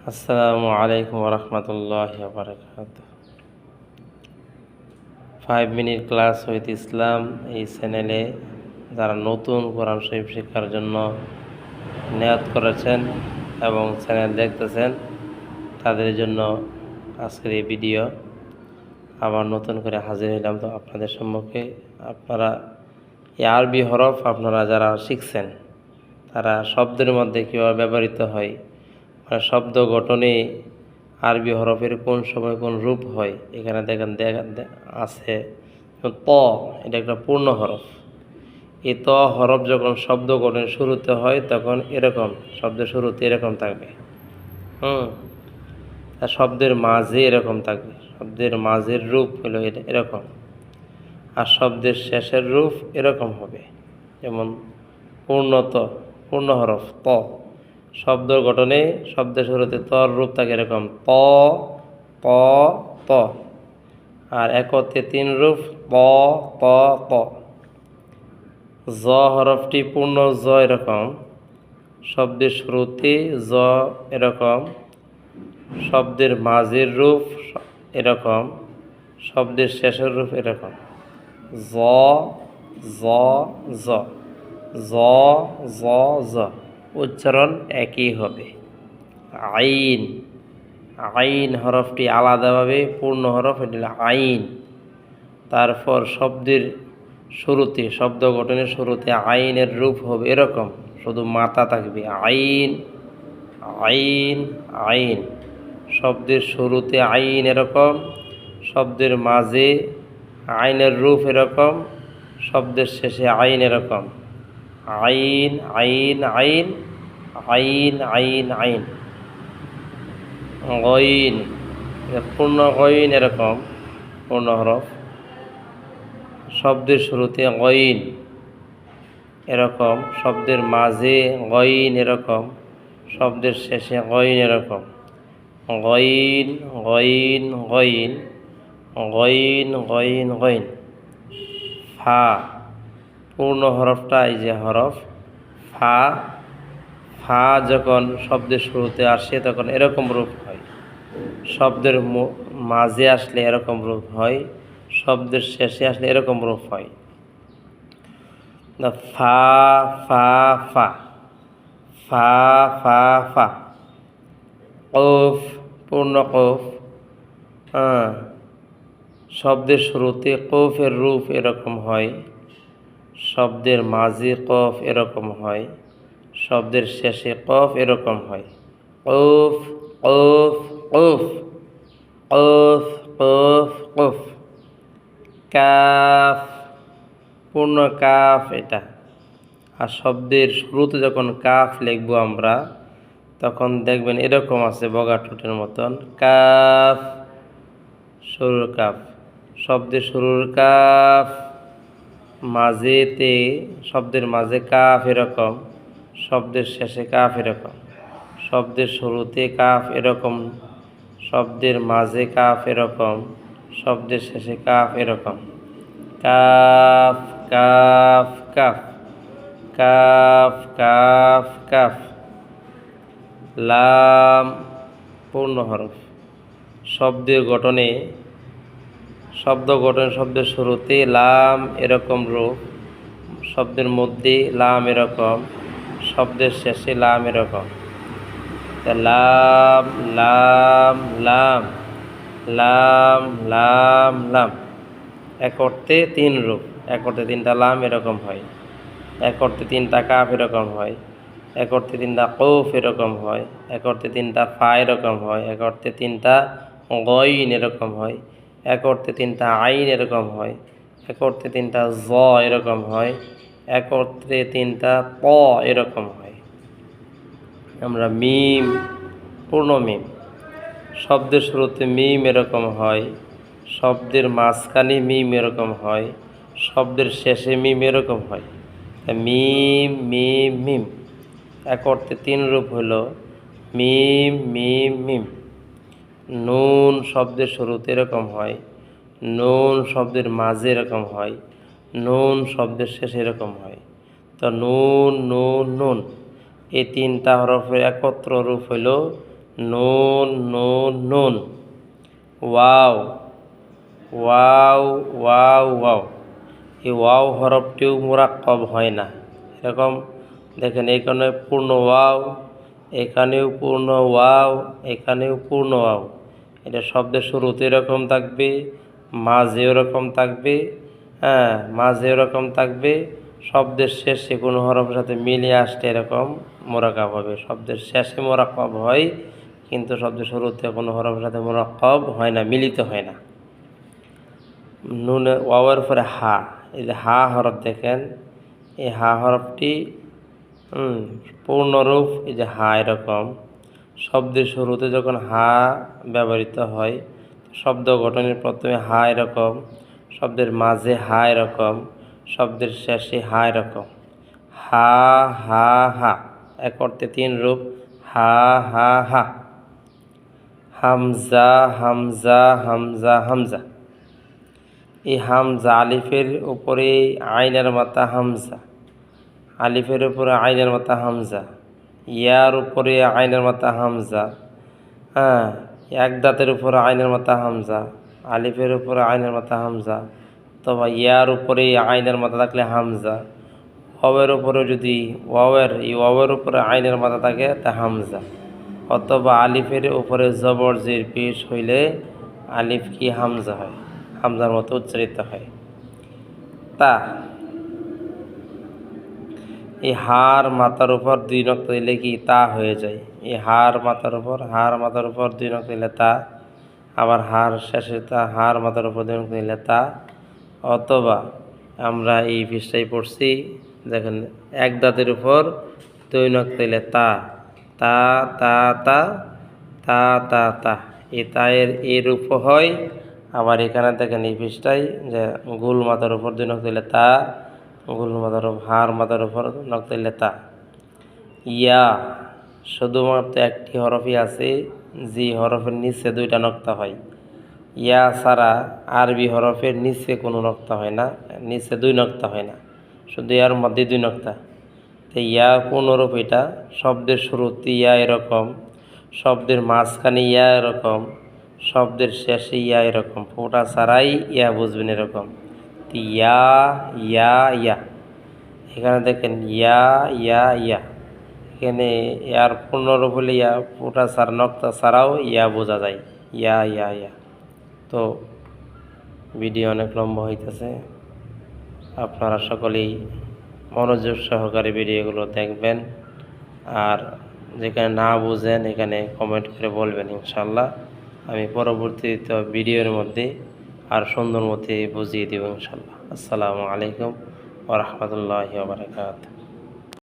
আসসালামু আলাইকুম ওরহমতুল্লাহি ওয়াবারাকাতুহু। 5 মিনিট ক্লাস উইথ ইসলাম এই চ্যানেলে যারা নতুন কোরআন শরীফ শেখার জন্য নিয়ত করেছেন এবং চ্যানেল দেখতেছেন তাদের জন্য আজকের এই ভিডিও। আবার নতুন করে হাজির হইলাম তো আপনাদের সম্মুখে। আপনারা এই আরবি হরফ আপনারা যারা শিখছেন তারা শব্দের মধ্যে কীভাবে ব্যবহৃত হয়, শব্দ গঠনে আরবি হরফের কোন সময় কোন রূপ হয় এখানে দেখেন আছে। ত এটা একটা পূর্ণ হরফ। এই ত হরফ যখন শব্দ গঠনের শুরুতে হয় তখন এরকম শব্দের শুরুতে এরকম থাকবে। আর শব্দের মাঝে এরকম থাকবে। শব্দের মাঝের রূপ হলো এটা এরকম, আর শব্দের শেষের রূপ এরকম হবে। যেমন পূর্ণ হরফ ত, শব্দ গঠনে শব্দের শুরুতে তর রূপ থাকে এরকম ত ত ত, আর একত্রে 3 রূপ ত ত ত। জ হরফটি পূর্ণ জ এরকম, শব্দের শুরুতে জ এরকম, শব্দের মাঝের রূপ এরকম, শব্দের শেষের রূপ এরকম জ জ জ জ জ জ। উচ্চারণ একই হবে। আইন, আইন হরফটি আলাদাভাবে পূর্ণ হরফ, এটা আইন। তারপর শব্দের শুরুতে শব্দ গঠনের শুরুতে আইনের রূপ হবে এরকম, শুধু মাথা থাকবে আইন আইন আইন। শব্দের শুরুতে আইন এরকম, শব্দের মাঝে আইনের রূপ এরকম, শব্দের শেষে আইন এরকম আইন আইন আইন আইন আইন আইন। গইন, পূর্ণ গইন এরকম পূর্ণ হরফ, শব্দের শুরুতে গইন এরকম, শব্দের মাঝে গইন এরকম, শব্দের শেষে গইন এরকম গইন গইন গইন গইন গইন গইন। ফা, পূর্ণ হরফটা এই যে হরফ ফা, ফা যখন শব্দের শুরুতে আসে তখন এরকম রূপ হয়, শব্দের মাঝে আসলে এরকম রূপ হয়, শব্দের শেষে আসলে এরকম রূপ হয়। ফা ফা ফা ফা ফা ফা। কফ, পূর্ণ কফ, শব্দের শুরুতে কফের রূপ এরকম হয়, শব্দের মাঝে কফ এরকম হয়, শব্দের শেষে কফ এরকম হয় কফ কফ কফ কফ কফ কফ। কাফ, পূর্ণ কাফ এটা। আর শব্দের শুরুতে যখন কাফ লিখবো আমরা তখন দেখবেন এরকম আছে বগা ঠোঁটের মতন কাফ, শুরুর কাফ, শব্দের শুরুর কাফ, মাঝেতে শব্দের মাঝে কাফ এরকম, শব্দের শেষে কাফ এরকম, শব্দের শুরুতে কাফ এরকম, শব্দের মাঝে কাফ এরকম, শব্দের শেষে কাফ এরকম calf calf calf calf calf calf. লাম, পূর্ণ হরফ, শব্দের গঠনে শব্দের শুরুতে লাম এরকম রূপ, শব্দের মধ্যে লাম এরকম, শব্দের শেষে লাম এরকম লাম লাম লাম লাম লাম লাম। এক অর্থে 3 রূপ, এক অর্থে 3টা লাম এরকম হয়, এক অর্থে 3টা কাফ এরকম হয়, এক অর্থে 3টা কফ এরকম হয়, এক অর্থে 3টা ফা এরকম হয়, এক অর্থে 3টা গইন এরকম হয়, এক অর্থে 3টা আইন এরকম হয়, এক অর্থে 3টা জ এরকম হয়, এক অর্থে 3টা প এরকম হয়। আমরা মিম, পূর্ণ মিম, শব্দের শুরুতে মিম এরকম হয়, শব্দের মাঝখানে মিম এরকম হয়, শব্দের শেষে মিম এরকম হয় মিম মিম মিম। এক অর্থে 3 রূপ হলো মিম মিম মিম। নুন, শব্দের শুরুতে এরকম হয়, নুন শব্দের মাঝে এরকম হয়, নুন শব্দের শেষে এরকম হয়। তো নুন নুন নুন, এই 3টা হরফের একত্র রূপ হইল নুন নুন নুন। Wow wow wow wow. এই ওয়াও হরফটিও মুরাক্কাব হয় না। এরকম দেখেন, এখানে পূর্ণ ওয়াও, এখানেও পূর্ণ ওয়াও, এখানেও পূর্ণ ওয়াও। এটা শব্দের শুরুতে এরকম থাকবে, মাঝে এরকম থাকবে, হ্যাঁ মাঝে এরকম থাকবে, শব্দের শেষে কোনো হরফের সাথে মিলিয়ে আসতে এরকম মোরাক্কাব হবে। শব্দের শেষে মোরাক্কাব হয়, কিন্তু শব্দের শুরুতে কোনো হরফের সাথে মোরাক্কাব হয় না, মিলিত হয় না। নুনে ওয়াওয়ের পরে হা, এই যে হা হরফ দেখেন, এই হা হরফটি পূর্ণরূপ, এই যে হা এরকম। শব্দের শুরুতে যখন হা ব্যবহৃত হয়, শব্দ গঠনের প্রথমে হা এরকম, শব্দের মাঝে হা এরকম, শব্দের শেষে হা এরকম। হা হা হা, এক অর্থে তিন রূপ। হা হা হা। হামজা হামজা হামজা হামজা। এই হামজা আলিফের উপরে আইনের মাথা হামজা, আলিফের উপরে আইনের মাথা হামজা, ইয়ার উপরে আইনের মাথা হামজা, হ্যাঁ এক দাঁতের উপরে আইনের মাথা হামজা, আলিফের উপরে আইনের মাথা হামজা, অথবা ইয়ার উপরে আইনের মাথা থাকলে হামজা, ওয়াওয়ের উপরে যদি এই ওয়াওয়ের উপরে আইনের মাথা থাকে তা হামজা, অথবা আলিফের উপরে জবর জির পেশ হইলে আলিফ কি হামজা হয়, হামজার মতো উচ্চারিত হয়। তা এই হার মাথার উপর দুই নক্তা দিলে কি তা হয়ে যায়। এই হার মাথার উপর দুই নক্তা দিলে তা, আবার হার শেষে তা, হার মাথার উপর দুই নক্তা দিলে তা, অথবা আমরা এই পৃষ্ঠায় পড়ছি দেখেন, এক দাঁতের উপর দুই নক্তা দিলে তা, তা তা তা তা তা তা, এই তায়ের এর রূপ হয়। আবার এখানে দেখেন এই পৃষ্ঠায় যে গোল মাথার উপর দুই নক্তা দিলে তা, গোল মাথার উপর হার মাথার উপর নক্তা দিলে তা। ইয়া শুধুমাত্র একটি হরফই আছে, যে হরফের নিচে দুইটা নক্তা হয়। ইয়া ছাড়া আরবি হরফের নিচে কোনো নক্তা হয় না, নিচে দুই নক্তা হয় না, শুধু ইয়ার মধ্যে দুই নক্তা। তো ইয়া কোনরূপ, এটা শব্দের শুরুতে ইয়া এরকম, শব্দের মাঝখানে ইয়া এরকম, শব্দের শেষে ইয়া এরকম, ফোঁটা ছাড়াই ইয়া বুঝবেন এরকম। ইয়া ইয়া ইয়া, এখানে দেখেন ইয়া ইয়া ইয়া, এখানে ইয়ার পূর্ণরূপ হলে ইয়া, ফোঁটা ছাড়া নক্তা ছাড়াও ইয়া বোঝা যায়, ইয়া ইয়া ইয়া। তো ভিডিও অনেক লম্বা হইতেছে, আপনারা সকলেই মনোযোগ সহকারে ভিডিওগুলো দেখবেন, আর যেখানে না বুঝেন এখানে কমেন্ট করে বলবেন, ইনশাল্লাহ আমি পরবর্তীতে ভিডিওর মধ্যে আর সুন্দর মতে বুঝিয়ে দেব ইনশাল্লাহ। আসসালামু আলাইকুম ওয়া রাহমাতুল্লাহি ওয়া বারাকাতুহু।